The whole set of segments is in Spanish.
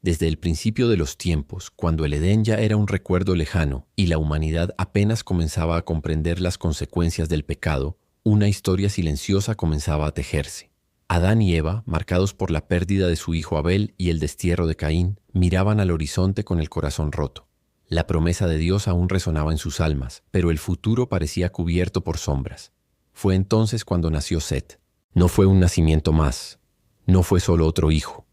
Desde el principio de los tiempos, cuando el Edén ya era un recuerdo lejano y la humanidad apenas comenzaba a comprender las consecuencias del pecado, una historia silenciosa comenzaba a tejerse. Adán y Eva, marcados por la pérdida de su hijo Abel y el destierro de Caín, miraban al horizonte con el corazón roto. La promesa de Dios aún resonaba en sus almas, pero el futuro parecía cubierto por sombras. Fue entonces cuando nació Set. No fue un nacimiento más, no fue solo otro hijo.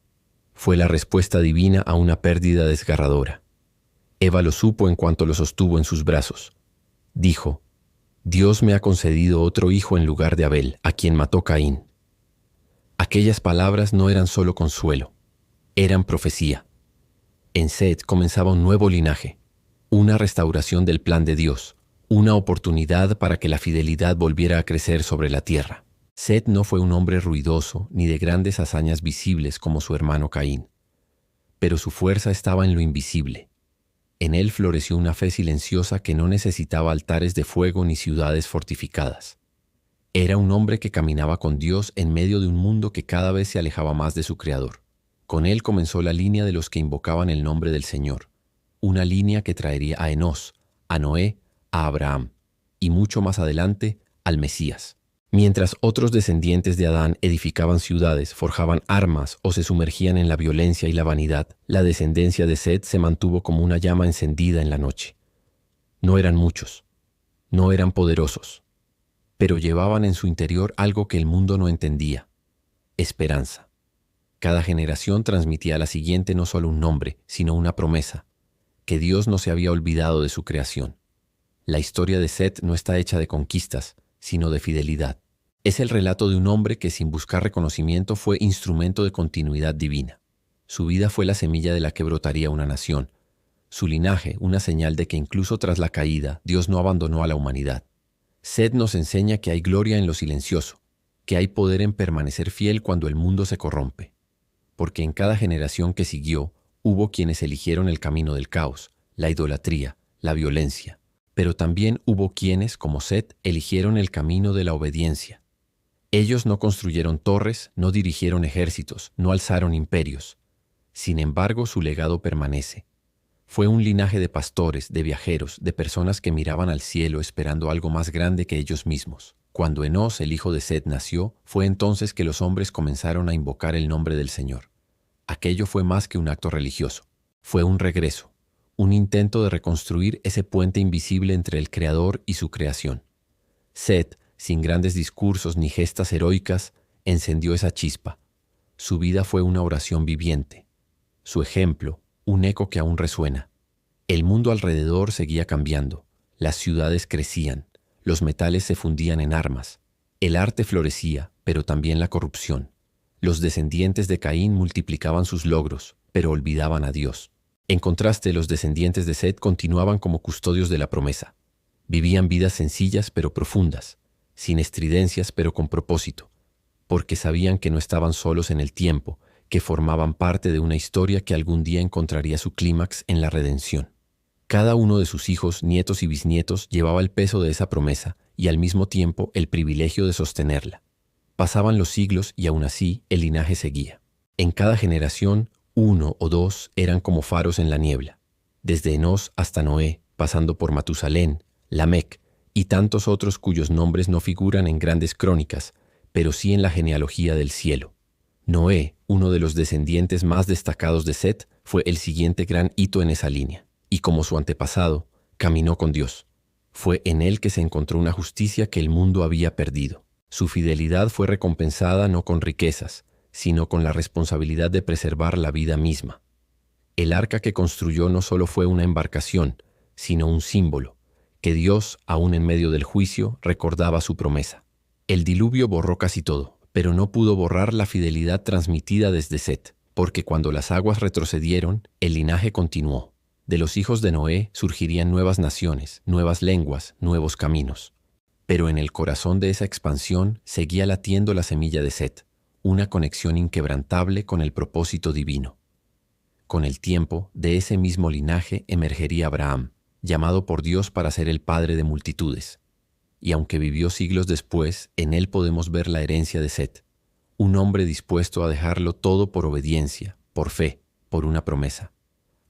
Fue la respuesta divina a una pérdida desgarradora. Eva lo supo en cuanto lo sostuvo en sus brazos. Dijo: Dios me ha concedido otro hijo en lugar de Abel, a quien mató Caín. Aquellas palabras no eran solo consuelo, eran profecía. En Set comenzaba un nuevo linaje, una restauración del plan de Dios, una oportunidad para que la fidelidad volviera a crecer sobre la tierra. Set no fue un hombre ruidoso ni de grandes hazañas visibles como su hermano Caín, pero su fuerza estaba en lo invisible. En él floreció una fe silenciosa que no necesitaba altares de fuego ni ciudades fortificadas. Era un hombre que caminaba con Dios en medio de un mundo que cada vez se alejaba más de su Creador. Con él comenzó la línea de los que invocaban el nombre del Señor, una línea que traería a Enós, a Noé, a Abraham y mucho más adelante al Mesías. Mientras otros descendientes de Adán edificaban ciudades, forjaban armas o se sumergían en la violencia y la vanidad, la descendencia de Set se mantuvo como una llama encendida en la noche. No eran muchos, no eran poderosos, pero llevaban en su interior algo que el mundo no entendía: esperanza. Cada generación transmitía a la siguiente no solo un nombre, sino una promesa, que Dios no se había olvidado de su creación. La historia de Set no está hecha de conquistas, sino de fidelidad. Es el relato de un hombre que sin buscar reconocimiento fue instrumento de continuidad divina. Su vida fue la semilla de la que brotaría una nación. Su linaje, una señal de que incluso tras la caída, Dios no abandonó a la humanidad. Set nos enseña que hay gloria en lo silencioso, que hay poder en permanecer fiel cuando el mundo se corrompe. Porque en cada generación que siguió, hubo quienes eligieron el camino del caos, la idolatría, la violencia. Pero también hubo quienes, como Set, eligieron el camino de la obediencia. Ellos no construyeron torres, no dirigieron ejércitos, no alzaron imperios. Sin embargo, su legado permanece. Fue un linaje de pastores, de viajeros, de personas que miraban al cielo esperando algo más grande que ellos mismos. Cuando Enós, el hijo de Set, nació, fue entonces que los hombres comenzaron a invocar el nombre del Señor. Aquello fue más que un acto religioso. Fue un regreso, un intento de reconstruir ese puente invisible entre el Creador y su creación. Set, sin grandes discursos ni gestas heroicas, encendió esa chispa. Su vida fue una oración viviente. Su ejemplo, un eco que aún resuena. El mundo alrededor seguía cambiando. Las ciudades crecían. Los metales se fundían en armas. El arte florecía, pero también la corrupción. Los descendientes de Caín multiplicaban sus logros, pero olvidaban a Dios. En contraste, los descendientes de Set continuaban como custodios de la promesa. Vivían vidas sencillas pero profundas, sin estridencias pero con propósito, porque sabían que no estaban solos en el tiempo, que formaban parte de una historia que algún día encontraría su clímax en la redención. Cada uno de sus hijos, nietos y bisnietos llevaba el peso de esa promesa y al mismo tiempo el privilegio de sostenerla. Pasaban los siglos y aún así el linaje seguía. En cada generación, uno o dos eran como faros en la niebla, desde Enós hasta Noé, pasando por Matusalén, Lamec y tantos otros cuyos nombres no figuran en grandes crónicas, pero sí en la genealogía del cielo. Noé, uno de los descendientes más destacados de Set, fue el siguiente gran hito en esa línea, y como su antepasado, caminó con Dios. Fue en él que se encontró una justicia que el mundo había perdido. Su fidelidad fue recompensada no con riquezas, sino con la responsabilidad de preservar la vida misma. El arca que construyó no solo fue una embarcación, sino un símbolo, que Dios, aún en medio del juicio, recordaba su promesa. El diluvio borró casi todo, pero no pudo borrar la fidelidad transmitida desde Set, porque cuando las aguas retrocedieron, el linaje continuó. De los hijos de Noé surgirían nuevas naciones, nuevas lenguas, nuevos caminos. Pero en el corazón de esa expansión seguía latiendo la semilla de Set, una conexión inquebrantable con el propósito divino. Con el tiempo, de ese mismo linaje emergería Abraham, llamado por Dios para ser el padre de multitudes. Y aunque vivió siglos después, en él podemos ver la herencia de Set, un hombre dispuesto a dejarlo todo por obediencia, por fe, por una promesa.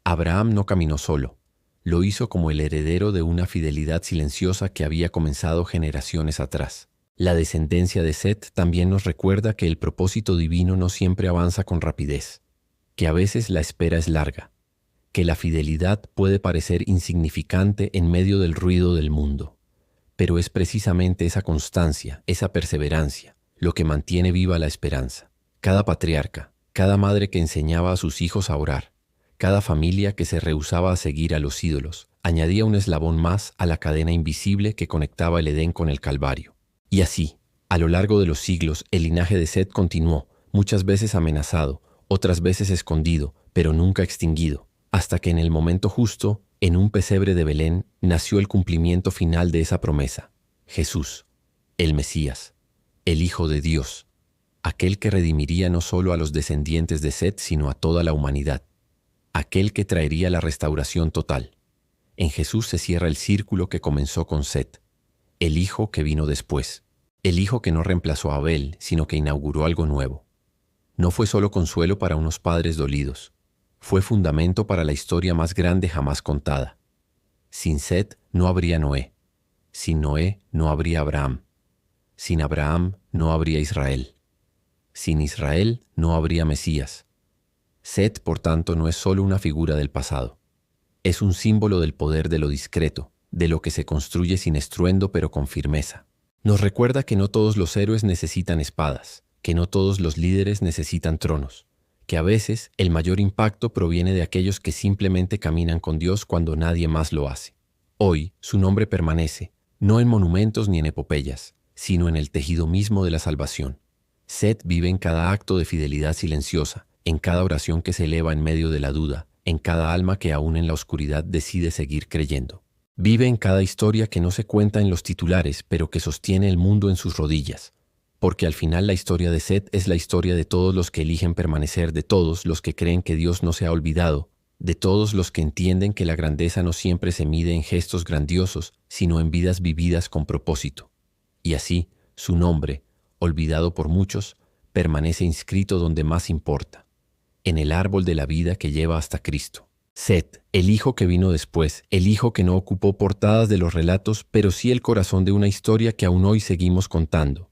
Abraham no caminó solo. Lo hizo como el heredero de una fidelidad silenciosa que había comenzado generaciones atrás. La descendencia de Set también nos recuerda que el propósito divino no siempre avanza con rapidez, que a veces la espera es larga, que la fidelidad puede parecer insignificante en medio del ruido del mundo. Pero es precisamente esa constancia, esa perseverancia, lo que mantiene viva la esperanza. Cada patriarca, cada madre que enseñaba a sus hijos a orar, cada familia que se rehusaba a seguir a los ídolos, añadía un eslabón más a la cadena invisible que conectaba el Edén con el Calvario. Y así, a lo largo de los siglos, el linaje de Set continuó, muchas veces amenazado, otras veces escondido, pero nunca extinguido, hasta que en el momento justo, en un pesebre de Belén, nació el cumplimiento final de esa promesa: Jesús, el Mesías, el Hijo de Dios, aquel que redimiría no solo a los descendientes de Set, sino a toda la humanidad, aquel que traería la restauración total. En Jesús se cierra el círculo que comenzó con Set, el Hijo que vino después, el Hijo que no reemplazó a Abel, sino que inauguró algo nuevo. No fue solo consuelo para unos padres dolidos, fue fundamento para la historia más grande jamás contada. Sin Set no habría Noé, sin Noé no habría Abraham, sin Abraham no habría Israel, sin Israel no habría Mesías. Set, por tanto, no es solo una figura del pasado, es un símbolo del poder de lo discreto, de lo que se construye sin estruendo pero con firmeza. Nos recuerda que no todos los héroes necesitan espadas, que no todos los líderes necesitan tronos, que a veces el mayor impacto proviene de aquellos que simplemente caminan con Dios cuando nadie más lo hace. Hoy su nombre permanece, no en monumentos ni en epopeyas, sino en el tejido mismo de la salvación. Set vive en cada acto de fidelidad silenciosa, en cada oración que se eleva en medio de la duda, en cada alma que aún en la oscuridad decide seguir creyendo. Vive en cada historia que no se cuenta en los titulares, pero que sostiene el mundo en sus rodillas. Porque al final la historia de Set es la historia de todos los que eligen permanecer, de todos los que creen que Dios no se ha olvidado, de todos los que entienden que la grandeza no siempre se mide en gestos grandiosos, sino en vidas vividas con propósito. Y así, su nombre, olvidado por muchos, permanece inscrito donde más importa, en el árbol de la vida que lleva hasta Cristo. Set, el hijo que vino después, el hijo que no ocupó portadas de los relatos, pero sí el corazón de una historia que aún hoy seguimos contando.